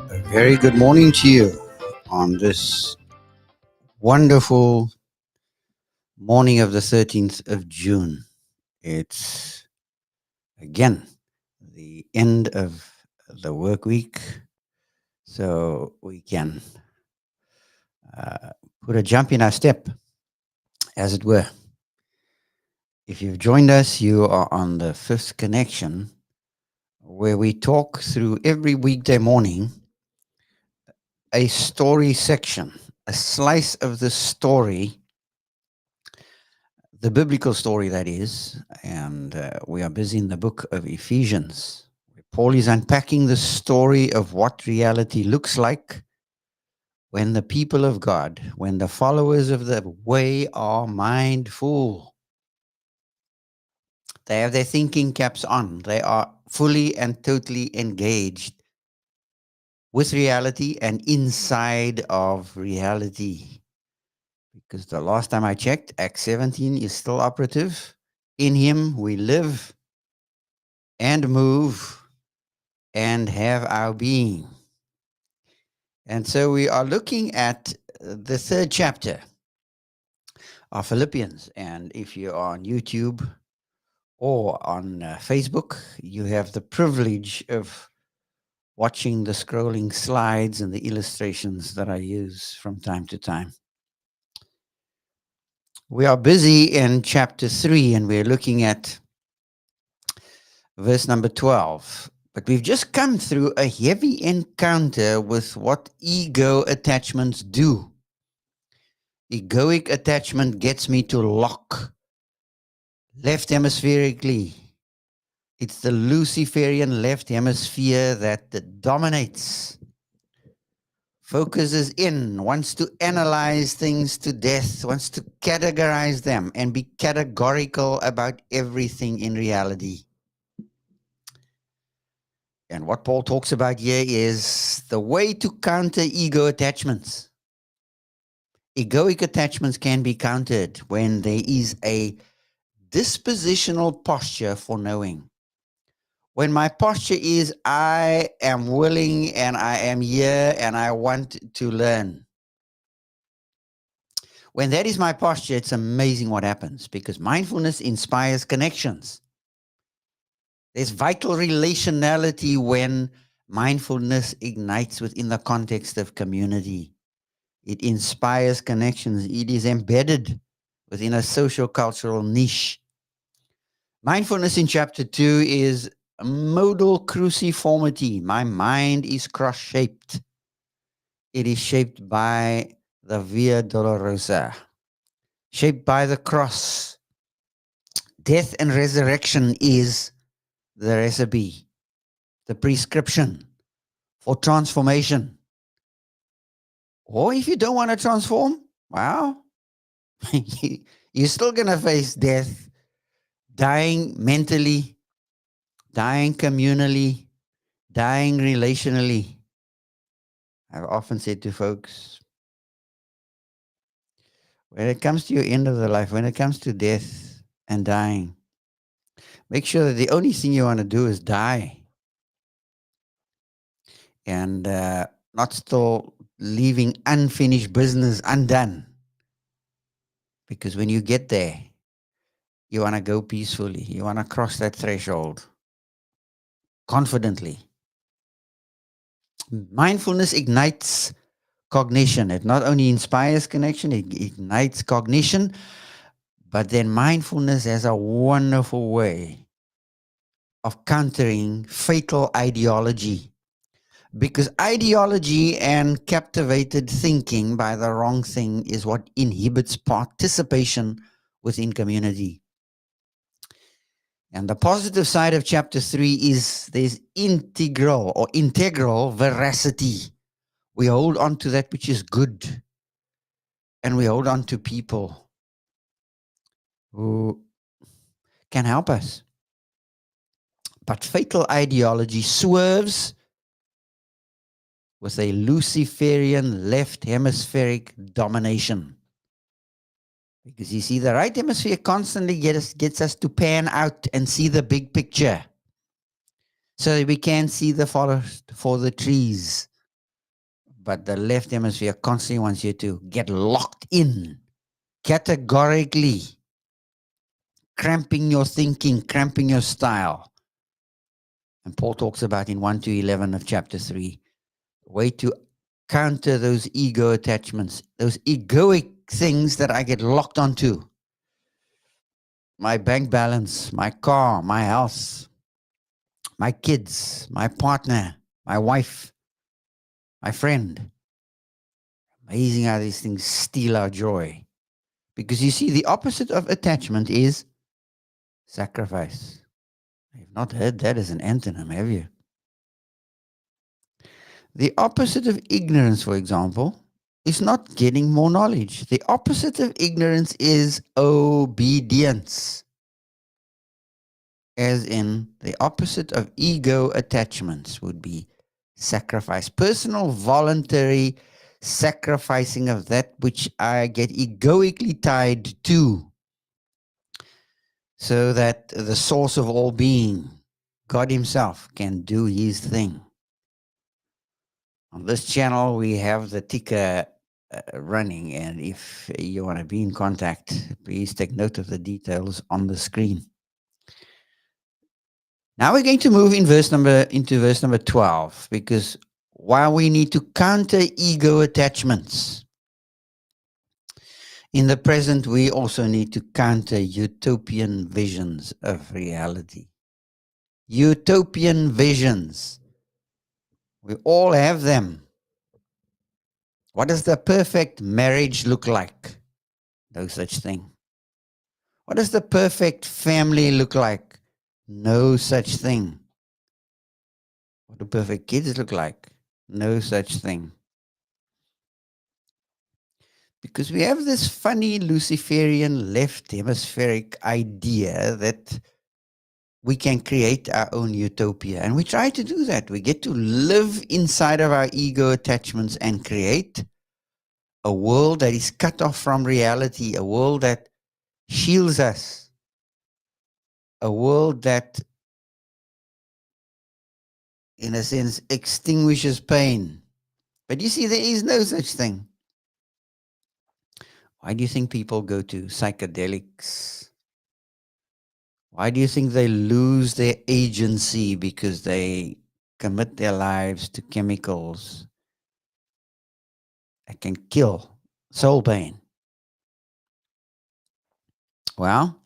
A very good morning to you on this wonderful morning of the 13th of June. It's again the end of the work week, so we can uh, put a jump in our step, as it were. If you've joined us, you are on the fifth connection, where we talk through every weekday morning a story section, a slice of the story, the biblical story, that is. And we are busy in the book of Ephesians, where Paul is unpacking the story of what reality looks like when the people of God, when the followers of the way are mindful. They have their thinking caps on. They are fully and totally engaged with reality and inside of reality. Because the last time I checked, Acts 17 is still operative. In him we live and move and have our being. And so we are looking at the third chapter of Philippians. And if you are on YouTube or on Facebook, you have the privilege of watching the scrolling slides and the illustrations that I use from time to time. We are busy in chapter 3, and we're looking at verse number 12. But we've just come through a heavy encounter with what ego attachments do. Egoic attachment gets me to lock left hemispherically. It's the Luciferian left hemisphere that dominates, focuses in, wants to analyze things to death, wants to categorize them and be categorical about everything in reality. And what Paul talks about here is the way to counter ego attachments. Egoic attachments can be countered when there is a dispositional posture for knowing. When my posture is, I am willing and I am here and I want to learn. When that is my posture, it's amazing what happens, because mindfulness inspires connections. There's vital relationality when mindfulness ignites within the context of community. It inspires connections. It is embedded within a socio-cultural niche. Mindfulness in chapter 2 is modal cruciformity. My mind is cross-shaped. It is shaped by the Via Dolorosa, shaped by the cross. Death and resurrection is the recipe, the prescription for transformation. Or if you don't want to transform, well, you're still going to face death, dying mentally, dying communally, dying relationally. I've often said to folks, when it comes to your end of the life, when it comes to death and dying, make sure that the only thing you want to do is die. And not still leaving unfinished business undone. Because when you get there, you want to go peacefully. You want to cross that threshold confidently. Mindfulness ignites cognition. It not only inspires connection, it ignites cognition, but then mindfulness has a wonderful way of countering fatal ideology. Because ideology and captivated thinking by the wrong thing is what inhibits participation within community. And the positive side of chapter 3 is there's integral veracity. We hold on to that which is good. And we hold on to people who can help us. But fatal ideology swerves with a Luciferian left hemispheric domination. Because you see, the right hemisphere constantly gets us to pan out and see the big picture. So we can see the forest for the trees. But the left hemisphere constantly wants you to get locked in, categorically, cramping your thinking, cramping your style. And Paul talks about in 1 to 11 of chapter 3, a way to counter those ego attachments, those egoic things that I get locked onto. My bank balance, my car, my house, my kids, my partner, my wife, my friend. Amazing how these things steal our joy. Because you see, the opposite of attachment is sacrifice. You've not heard that as an antonym, have you? The opposite of ignorance, for example, is not getting more knowledge. The opposite of ignorance is obedience. As in, the opposite of ego attachments would be sacrifice. Personal, voluntary sacrificing of that which I get egoically tied to, so that the source of all being, God Himself, can do His thing. On this channel, we have the ticker running, and if you want to be in contact, please take note of the details on the screen. Now we're going to move into verse number 12, because while we need to counter ego attachments, in the present we also need to counter utopian visions of reality. Utopian visions. We all have them. What does the perfect marriage look like? No such thing. What does the perfect family look like? No such thing. What do perfect kids look like? No such thing. Because we have this funny Luciferian left hemispheric idea that we can create our own utopia. And we try to do that. We get to live inside of our ego attachments and create a world that is cut off from reality, a world that shields us, a world that, in a sense, extinguishes pain. But you see, there is no such thing. Why do you think people go to psychedelics? Why do you think they lose their agency because they commit their lives to chemicals that can kill soul pain? Well,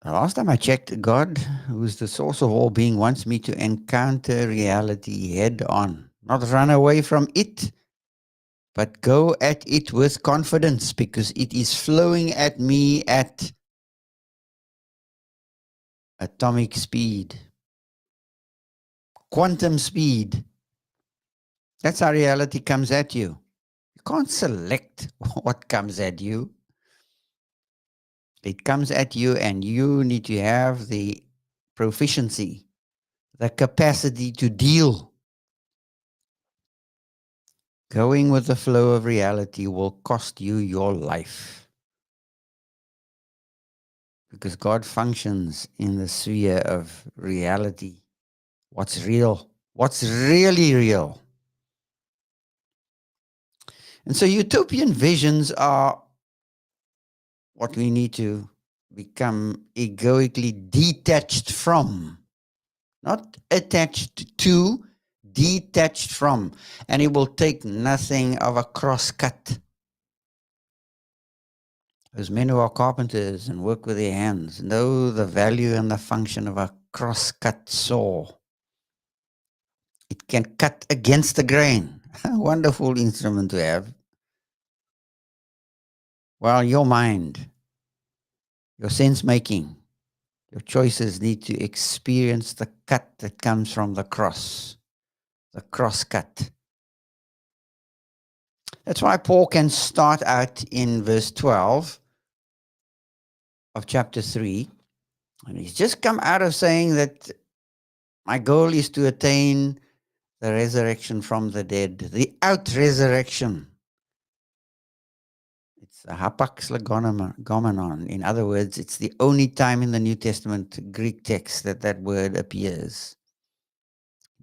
the last time I checked, God, who is the source of all being, wants me to encounter reality head on, not run away from it, but go at it with confidence, because it is flowing at me at atomic speed, quantum speed. That's how reality comes at you. You can't select what comes at you. It comes at you, and you need to have the proficiency, the capacity to deal. Going with the flow of reality will cost you your life, because God functions in the sphere of reality. What's real? What's really real? And so utopian visions are what we need to become egoically detached from, not attached to, detached from. And it will take nothing of a crosscut. Those men who are carpenters and work with their hands know the value and the function of a crosscut saw. It can cut against the grain. A wonderful instrument to have. While your mind, your sense making, your choices need to experience the cut that comes from the cross cut. That's why Paul can start out in verse 12 of chapter 3. And he's just come out of saying that my goal is to attain the resurrection from the dead, the out resurrection. It's a hapax legomenon. In other words, it's the only time in the New Testament Greek text that that word appears.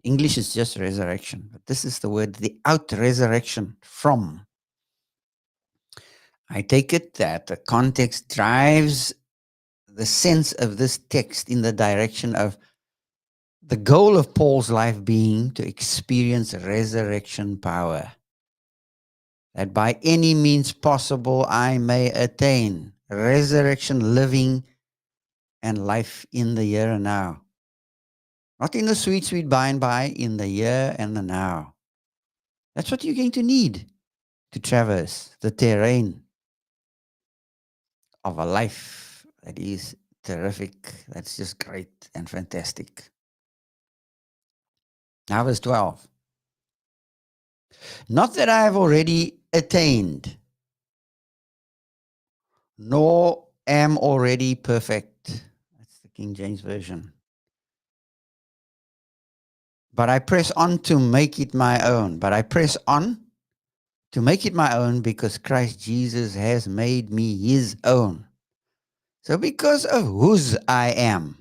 English is just resurrection, but this is the word, the out resurrection from. I take it that the context drives the sense of this text in the direction of the goal of Paul's life being to experience resurrection power, that by any means possible I may attain resurrection living and life in the here and now. Not in the sweet, sweet by and by, in the here and the now. That's what you're going to need to traverse the terrain of a life that is terrific, that's just great and fantastic. Now, verse 12. Not that I have already attained, nor am already perfect. That's the King James Version. But I press on to make it my own. But I press on to make it my own because Christ Jesus has made me his own. So because of whose I am,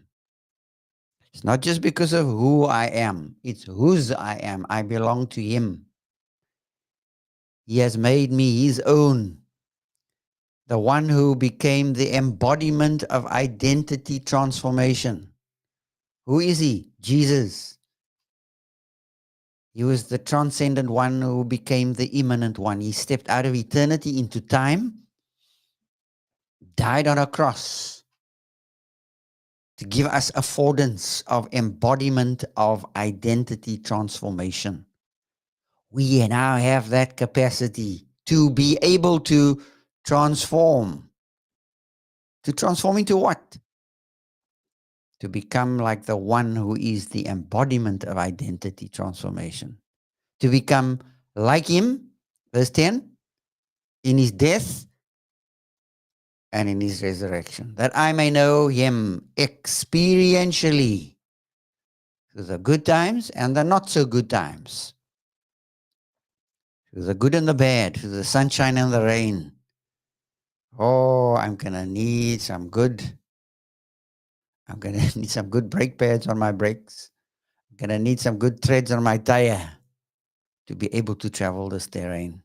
it's not just because of who I am, it's whose I am. I belong to him. He has made me his own. The one who became the embodiment of identity transformation. Who is he? Jesus. He was the transcendent one who became the immanent one. He stepped out of eternity into time, died on a cross to give us affordance of embodiment of identity transformation. We now have that capacity to be able to transform. To transform into what? To become like the one who is the embodiment of identity transformation. To become like him, verse 10, in his death and in his resurrection, that I may know him experientially through the good times and the not so good times, through the good and the bad, through the sunshine and the rain. Oh, I'm going to need some good brake pads on my brakes. I'm going to need some good treads on my tire to be able to travel this terrain.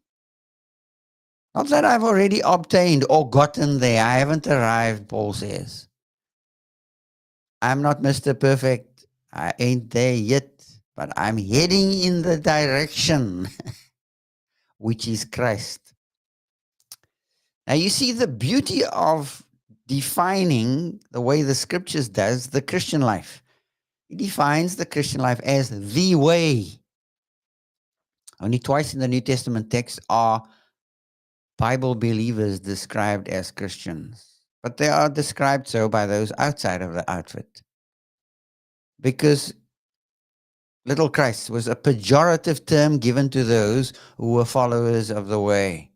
Not that I've already obtained or gotten there. I haven't arrived, Paul says. I'm not Mr. Perfect. I ain't there yet, but I'm heading in the direction which is Christ. Now you see the beauty of defining the way the scriptures does the Christian life. It defines the Christian life as the way. Only twice in the New Testament text are Bible believers described as Christians, but they are described so by those outside of the outfit. Because little Christ was a pejorative term given to those who were followers of the way.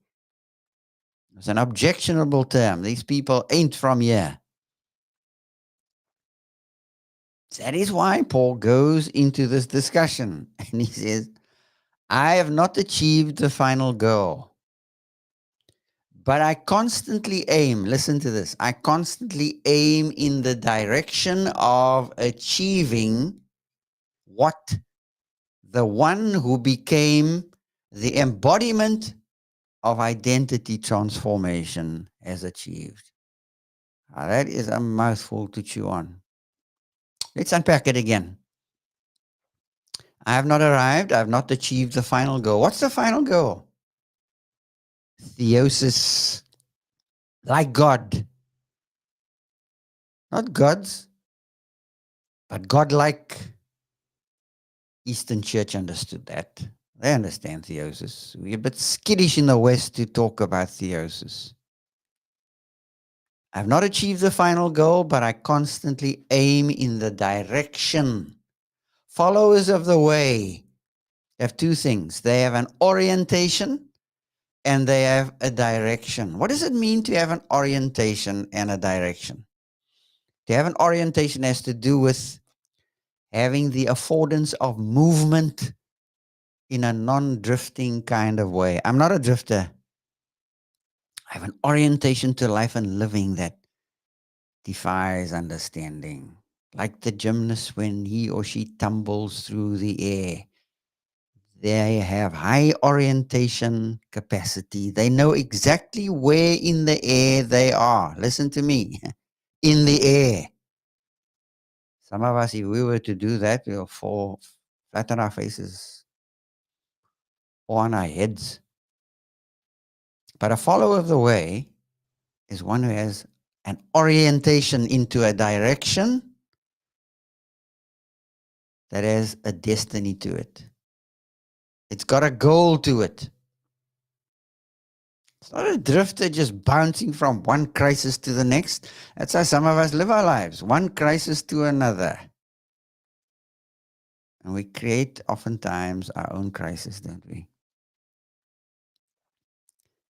It was an objectionable term. These people ain't from here. That is why Paul goes into this discussion and he says, I have not achieved the final goal, but I constantly aim, listen to this, I constantly aim in the direction of achieving what the one who became the embodiment of identity transformation has achieved. Now, that is a mouthful to chew on. Let's unpack it again. I have not arrived. I have not achieved the final goal. What's the final goal? Theosis, like God. Not gods, but God-like. Eastern Church understood that. They understand theosis. We're a bit skittish in the West to talk about theosis. I've not achieved the final goal, but I constantly aim in the direction. Followers of the way have two things. They have an orientation and they have a direction. What does it mean to have an orientation and a direction? To have an orientation has to do with having the affordance of movement in a non-drifting kind of way. I'm not a drifter. I have an orientation to life and living that defies understanding. Like the gymnast when he or she tumbles through the air, they have high orientation capacity. They know exactly where in the air they are. Listen to me. In the air. Some of us, if we were to do that, we'll fall flat on our faces or on our heads. But a follower of the way is one who has an orientation into a direction that has a destiny to it. It's got a goal to it. It's not a drifter just bouncing from one crisis to the next. That's how some of us live our lives, one crisis to another. And we create oftentimes our own crisis, don't we?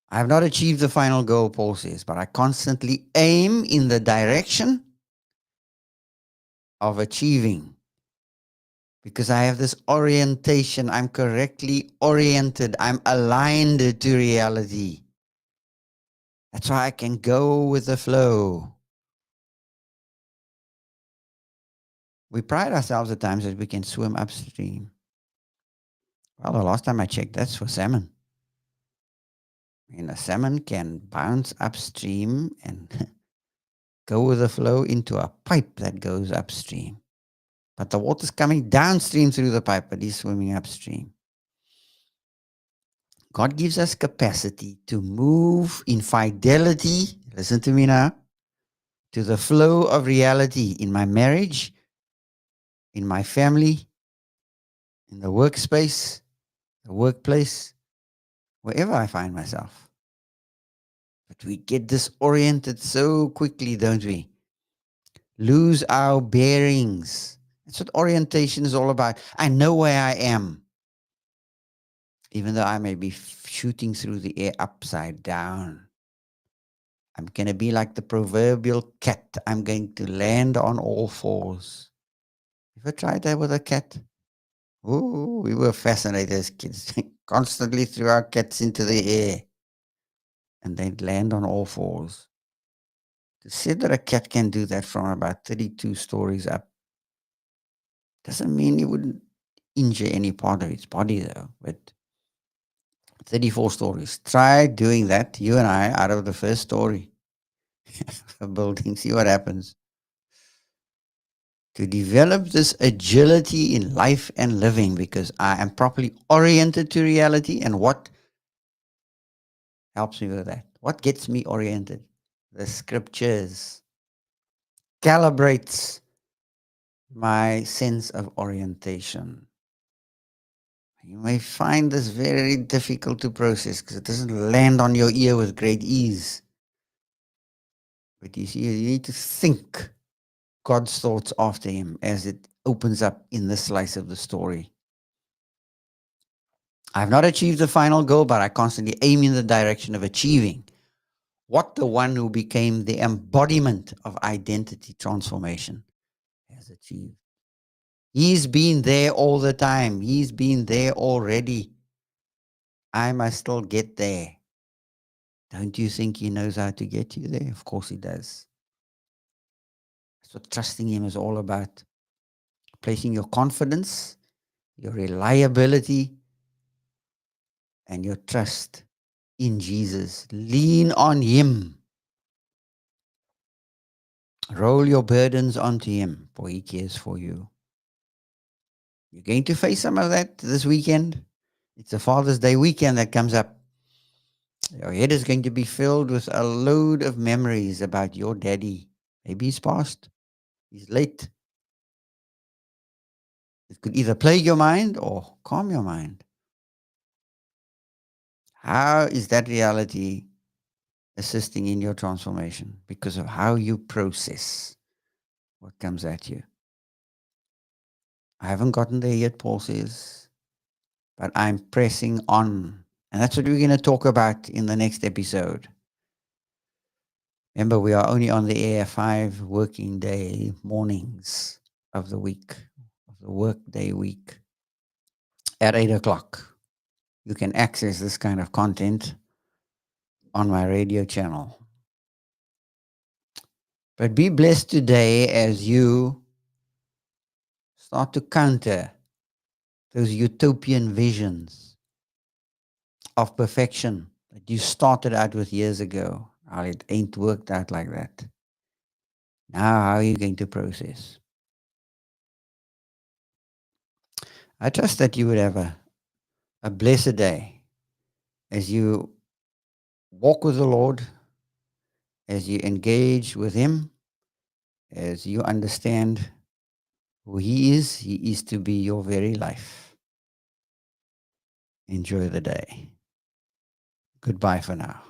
I have not achieved the final goal, Paul says, but I constantly aim in the direction of achieving because I have this orientation. I'm correctly oriented. I'm aligned to reality. That's why I can go with the flow. We pride ourselves at times that we can swim upstream. Well, the last time I checked, that's for salmon. A salmon can bounce upstream and go with the flow into a pipe that goes upstream. But the water's coming downstream through the pipe, but he's swimming upstream. God gives us capacity to move in fidelity, listen to me now, to the flow of reality in my marriage, in my family, in the workspace, the workplace, wherever I find myself. But we get disoriented so quickly, don't we? Lose our bearings. That's what orientation is all about. I know where I am, even though I may be shooting through the air upside down. I'm going to be like the proverbial cat. I'm going to land on all fours. You ever tried that with a cat? Oh, we were fascinated as kids. Constantly threw our cats into the air and they'd land on all fours. To say that a cat can do that from about 32 stories up doesn't mean it wouldn't injure any part of its body, though. But 34 stories. Try doing that, you and I, out of the first story of a building. See what happens. To develop this agility in life and living, because I am properly oriented to reality. And what helps me with that? What gets me oriented? The scriptures calibrates my sense of orientation. You may find this very difficult to process because it doesn't land on your ear with great ease. But you see, you need to think God's thoughts after him as it opens up in this slice of the story. I have not achieved the final goal, but I constantly aim in the direction of achieving what the one who became the embodiment of identity transformation has achieved. He's been there all the time. He's been there already. I must still get there. Don't you think he knows how to get you there? Of course he does. That's what trusting him is all about. Placing your confidence, your reliability, and your trust in Jesus. Lean on him. Roll your burdens onto him, for he cares for you. You're going to face some of that this weekend. It's a Father's Day weekend that comes up. Your head is going to be filled with a load of memories about your daddy. Maybe he's passed. He's late. It could either plague your mind or calm your mind. How is that reality assisting in your transformation? Because of how you process what comes at you. I haven't gotten there yet, Paul says, but I'm pressing on. And that's what we're going to talk about in the next episode. Remember, we are only on the air 5 working day mornings of the week, of the work day week. At 8 o'clock, you can access this kind of content on my radio channel. But be blessed today as you start to counter those utopian visions of perfection that you started out with years ago. How it ain't worked out like that. Now, how are you going to process? I trust that you would have a blessed day as you walk with the Lord, as you engage with Him, as you understand who He is to be your very life. Enjoy the day. Goodbye for now.